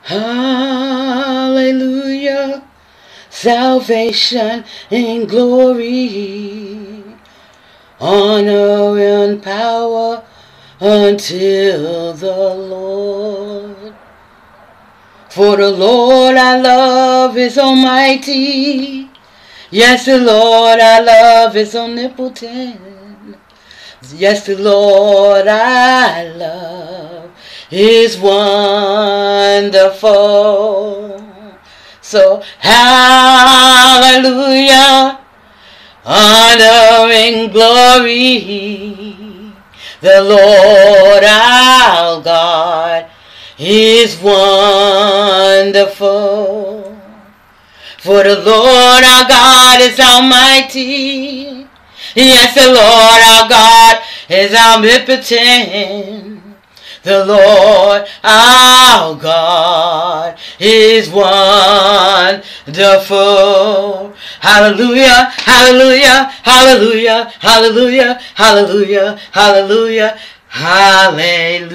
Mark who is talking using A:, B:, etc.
A: Hallelujah. Salvation and glory, honor and power until the Lord. For the Lord our love is almighty. Yes, the Lord our love is omnipotent. Yes, the Lord I love is wonderful. So hallelujah, honor and glory. The Lord our God is wonderful. For the Lord our God is almighty. Yes, the Lord our God is omnipotent. The Lord our God is wonderful. Hallelujah, hallelujah, hallelujah, hallelujah, hallelujah, hallelujah, hallelujah.